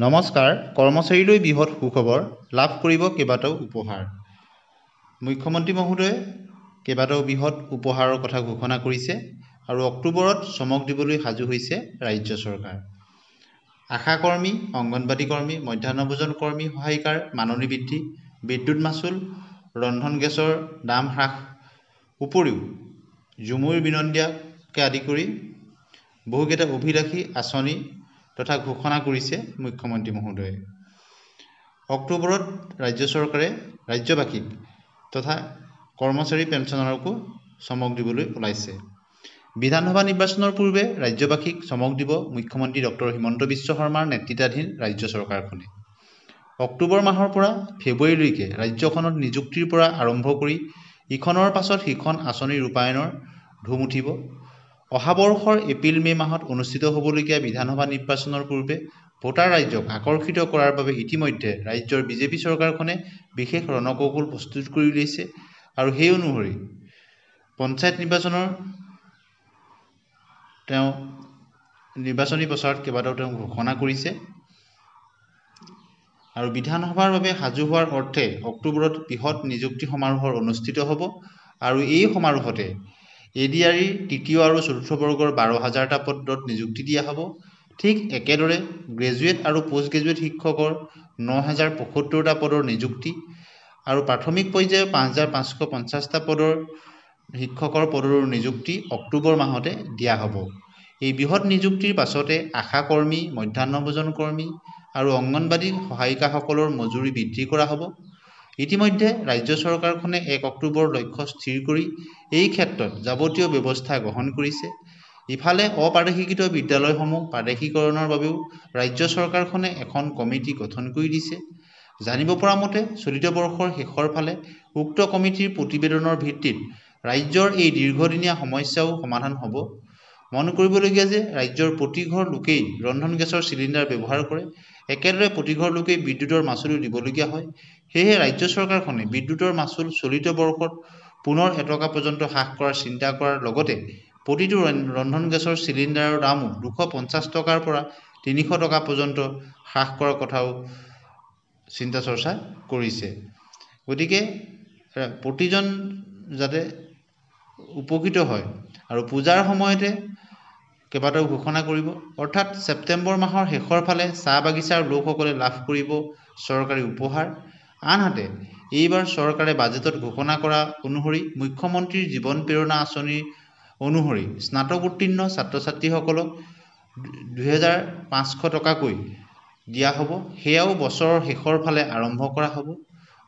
নমস্কাৰ কৰ্মচাৰীলৈ বৃহৎ সুখবৰ লাভ কৰিব কেইবাটাও উপহাৰ মুখ্যমন্ত্ৰী মহোদয়ে কেইবাটাও বৃহৎ উপহাৰৰ কথা ঘোষণা কৰিছে আৰু অক্টোবৰত চমক দিবলৈ সাজু হৈছে ৰাজ্য চৰকাৰ আশা কৰ্মী অংগনবাড়ী কৰ্মী মধ্যাহ্ন ভোজন কৰ্মী সহায়িকাৰ মাননি বৃদ্ধি বিদ্যুৎ মাচুল ৰন্ধন গেছৰ দাম হ্ৰাস উপৰিও জুমুৰ বিনন্দিয়াকে আদি কৰি বহুকেইটা অভিলাষী আঁচনি তথা ঘোষণা কৰিছে মুখ্যমন্ত্ৰী মহোদয়ে অক্টোবৰত ৰাজ্য চৰকাৰে ৰাজ্যবাসীক তথা কৰ্মচাৰী পেঞ্চনাৰকো চমক দিবলৈ ওলাইছে বিধানসভা নিৰ্বাচনৰ পূৰ্বে ৰাজ্যবাসীক চমক দিব মুখ্যমন্ত্ৰী ডক্টৰ হিমন্ত বিশ্ব শৰ্মাৰ নেতৃত্বাধীন ৰাজ্য চৰকাৰখনে অক্টোবৰ মাহৰ পৰা ফেব্ৰুৱাৰীলৈকে ৰাজ্যখনত নিযুক্তিৰ পৰা আৰম্ভ কৰি ইখনৰ পাছত সিখন আঁচনি ৰূপায়ণৰ ধুম উঠিব অহা বৰ্ষৰ এপ্ৰিল মে মাহত অনুষ্ঠিত হ'বলগীয়া বিধানসভা নিৰ্বাচনৰ পূৰ্বে ভোটাৰ ৰাজ্যক আকৰ্ষিত কৰাৰ বাবে ইতিমধ্যে ৰাজ্যৰ বিজেপি চৰকাৰখনে বিশেষ ৰণকৌশল প্ৰস্তুত কৰি উলিয়াইছে আৰু সেই অনুসৰি পঞ্চায়ত নিৰ্বাচনৰ নিৰ্বাচনী প্ৰচাৰত কেইবাটাও ঘোষণা কৰিছে আৰু বিধানসভাৰ বাবে সাজু হোৱাৰ অৰ্থে অক্টোবৰত বৃহৎ নিযুক্তি সমাৰোহৰ অনুষ্ঠিত হ'ব আৰু এই সমাৰোহতে এডিআৰিৰ তৃতীয় আৰু চতুৰ্থ বৰ্গৰ 12,000টা পদত নিযুক্তি দিয়া হ'ব ঠিক একেদৰে গ্ৰেজুৱেট আৰু পোষ্ট গ্ৰেজুৱেট শিক্ষকৰ 9,075টা পদৰ নিযুক্তি আৰু প্ৰাথমিক পৰ্যায়ৰ 5,550টা পদৰ শিক্ষকৰ পদৰ নিযুক্তি অক্টোবৰ মাহতে দিয়া হ'ব এই বৃহৎ নিযুক্তিৰ পাছতে আশা কৰ্মী মধ্যাহ্ন ভোজন কৰ্মী আৰু অংগনবাড়ী সহায়িকাসকলৰ মজুৰি বৃদ্ধি কৰা হ'ব ইতিমধ্যে ৰাজ্য চৰকাৰখনে 1 অক্টোবৰ লক্ষ্য স্থিৰ কৰি এই ক্ষেত্ৰত যাৱতীয় ব্যৱস্থা গ্ৰহণ কৰিছে ইফালে অপাৰদৰ্শিত বিদ্যালয়সমূহ পাৰদৰ্শীকৰণৰ বাবেও ৰাজ্য চৰকাৰখনে এখন কমিটি গঠন কৰি দিছে জানিব পৰা মতে চলিত বৰ্ষৰ শেষৰ ফালে উক্ত কমিটিৰ প্ৰতিবেদনৰ ভিত্তিত ৰাজ্যৰ এই দীৰ্ঘদিনীয়া সমস্যাও সমাধান হ'ব মন কৰিবলগীয়া যে ৰাজ্যৰ প্ৰতি ঘৰ লোকেই ৰন্ধন গেছৰ চিলিণ্ডাৰ ব্যৱহাৰ কৰে একেদৰে প্ৰতি ঘৰ লোকেই বিদ্যুৎৰ মাচুল দিবলগীয়া হয় সেয়ে ৰাজ্য চৰকাৰখনে বিদ্যুৎৰ মাচুল চলিত বৰ্ষত পুনৰ এটকা পৰ্যন্ত হ্ৰাস কৰাৰ চিন্তা কৰাৰ লগতে প্ৰতিটো ৰন্ধন গেছৰ চিলিণ্ডাৰৰ দামো 250 টকাৰ পৰা 300 টকা পৰ্যন্ত হ্ৰাস কৰাৰ কথাও চিন্তা চৰ্চা কৰিছে গতিকে প্ৰতিজন যাতে উপকৃত হয় আৰু পূজাৰ সময়তে কেইবাটাও ঘোষণা কৰিব অৰ্থাৎ ছেপ্টেম্বৰ মাহৰ শেষৰ ফালে চাহ বাগিচাৰ লোকসকলে লাভ কৰিব চৰকাৰী উপহাৰ আনহাতে এইবাৰ চৰকাৰে বাজেটত ঘোষণা কৰা অনুসৰি মুখ্যমন্ত্ৰীৰ জীৱন প্ৰেৰণা আঁচনি অনুসৰি স্নাতক উত্তীৰ্ণ ছাত্ৰ ছাত্ৰীসকলক 2,500 টকাকৈ দিয়া হ'ব সেয়াও বছৰৰ শেষৰ ফালে আৰম্ভ কৰা হ'ব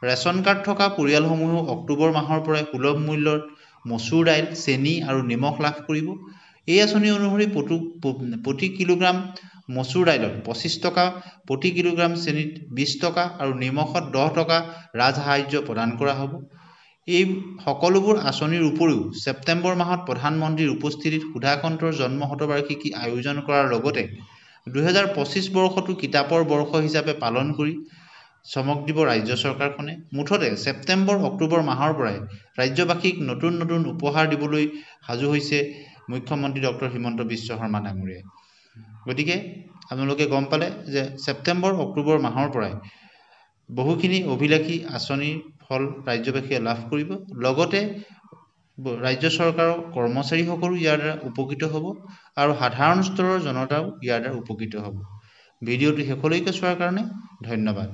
ৰেচন কাৰ্ড থকা পৰিয়ালসমূহেও অক্টোবৰ মাহৰ পৰাই সুলভ মূল্যৰ মচুৰ দাইল চেনি আৰু নিমখ লাভ কৰিব এই আঁচনি অনুসৰি প্ৰতি কিলোগ্ৰাম মচুৰ দাইলত 25 টকা প্ৰতি কিলোগ্ৰাম চেনিত 20 টকা আৰু নিমখত 10 টকা ৰাজসাহায্য প্ৰদান কৰা হ'ব এই সকলোবোৰ আঁচনিৰ উপৰিও ছেপ্টেম্বৰ মাহত প্ৰধানমন্ত্ৰীৰ উপস্থিতিত সুধাকণ্ঠৰ জন্ম শতবাৰ্ষিকী আয়োজন কৰাৰ লগতে 2025 বৰ্ষটো কিতাপৰ বৰ্ষ হিচাপে পালন কৰি চমক দিব ৰাজ্য চৰকাৰখনে মুঠতে ছেপ্টেম্বৰ অক্টোবৰ মাহৰ পৰাই ৰাজ্যবাসীক নতুন নতুন উপহাৰ দিবলৈ সাজু হৈছে মুখ্যমন্ত্ৰী ডক্টৰ হিমন্ত বিশ্ব শৰ্মা ডাঙৰীয়াই গতিকে আপোনালোকে গম পালে যে ছেপ্টেম্বৰ অক্টোবৰ মাহৰ পৰাই বহুখিনি অভিলাষী আঁচনিৰ ফল ৰাজ্যবাসীয়ে লাভ কৰিব লগতে ৰাজ্য চৰকাৰৰ কৰ্মচাৰীসকলো ইয়াৰ দ্বাৰা উপকৃত হ'ব আৰু সাধাৰণ স্তৰৰ জনতাও ইয়াৰ দ্বাৰা উপকৃত হ'ব ভিডিঅ'টো শেষলৈকে চোৱাৰ কাৰণে ধন্যবাদ